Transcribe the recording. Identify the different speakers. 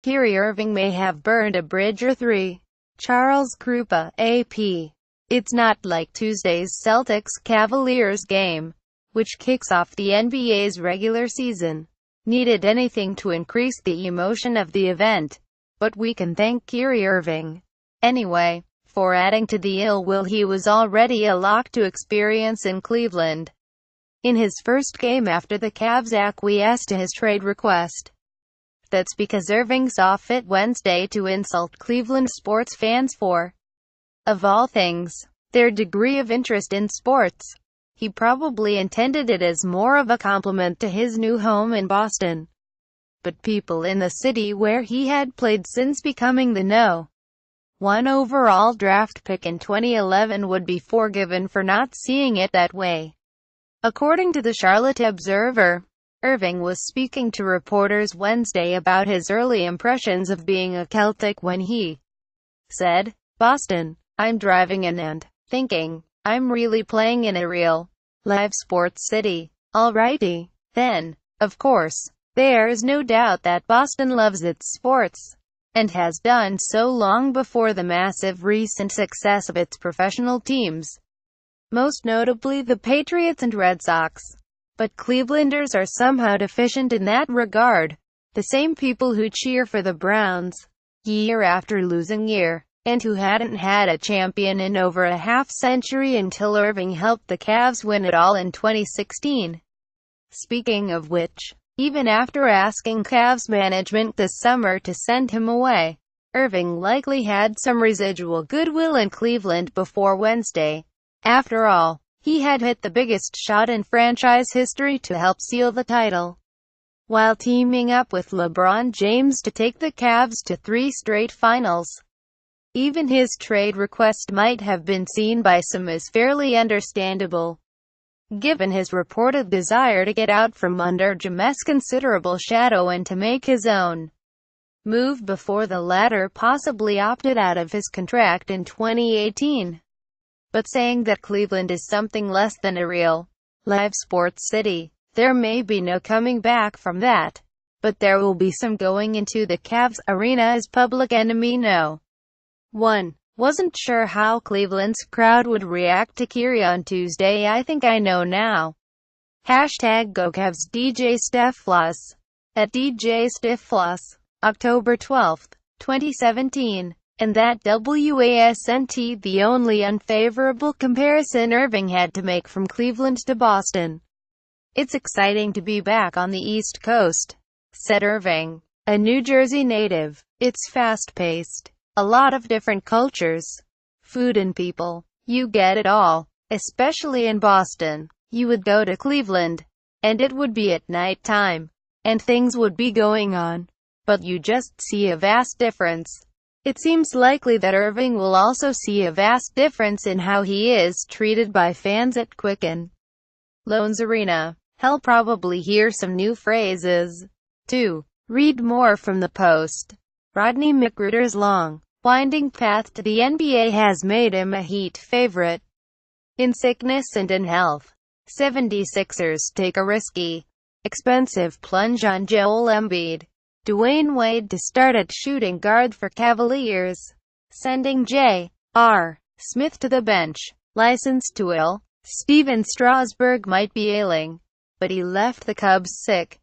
Speaker 1: Kyrie Irving may have burned a bridge or three. Charles Krupa, AP. It's not like Tuesday's Celtics-Cavaliers game, which kicks off the NBA's regular season, needed anything to increase the emotion of the event. But we can thank Kyrie Irving, anyway, for adding to the ill will he was already a lock to experience in Cleveland. In his first game after the Cavs acquiesced to his trade request. That's because Irving saw fit Wednesday to insult Cleveland sports fans for, of all things, their degree of interest in sports. He probably intended it as more of a compliment to his new home in Boston. But people in the city where he had played since becoming the No. 1 overall draft pick in 2011 would be forgiven for not seeing it that way. According to the Charlotte Observer, Irving was speaking to reporters Wednesday about his early impressions of being a Celtic when he said, "Boston, I'm driving in and thinking, I'm really playing in a real, live sports city. Alrighty, then, of course, there's no doubt that Boston loves its sports, and has done so long before the massive recent success of its professional teams, most notably the Patriots and Red Sox. But Clevelanders are somehow deficient in that regard. The same people who cheer for the Browns, year after losing year, and who hadn't had a champion in over a half-century until Irving helped the Cavs win it all in 2016. Speaking of which, even after asking Cavs management this summer to send him away, Irving likely had some residual goodwill in Cleveland before Wednesday. After all, he had hit the biggest shot in franchise history to help seal the title, while teaming up with LeBron James to take the Cavs to 3 straight finals. Even his trade request might have been seen by some as fairly understandable, given his reported desire to get out from under Jameis' considerable shadow and to make his own move before the latter possibly opted out of his contract in 2018. But saying that Cleveland is something less than a real, live sports city, there may be no coming back from that. But there will be some going into the Cavs arena as public enemy No. 1. Wasn't sure how Cleveland's crowd would react to Kyrie on Tuesday. I think I know now. #GoCavs DJ Steffloss. At DJ Steffloss. October 12, 2017. And that wasn't the only unfavorable comparison Irving had to make from Cleveland to Boston. "It's exciting to be back on the East Coast," said Irving, a New Jersey native. "It's fast-paced. A lot of different cultures, food and people. You get it all. Especially in Boston. You would go to Cleveland, and it would be at night time, and things would be going on. But you just see a vast difference." It seems likely that Irving will also see a vast difference in how he is treated by fans at Quicken Loans Arena. He'll probably hear some new phrases, too. Read more from the Post. Rodney McGruder's long, winding path to the NBA has made him a Heat favorite. In sickness and in health, 76ers take a risky, expensive plunge on Joel Embiid. Dwayne Wade to start at shooting guard for Cavaliers, sending J.R. Smith to the bench. Licensed to ill, Steven Strasburg might be ailing, but he left the Cubs sick.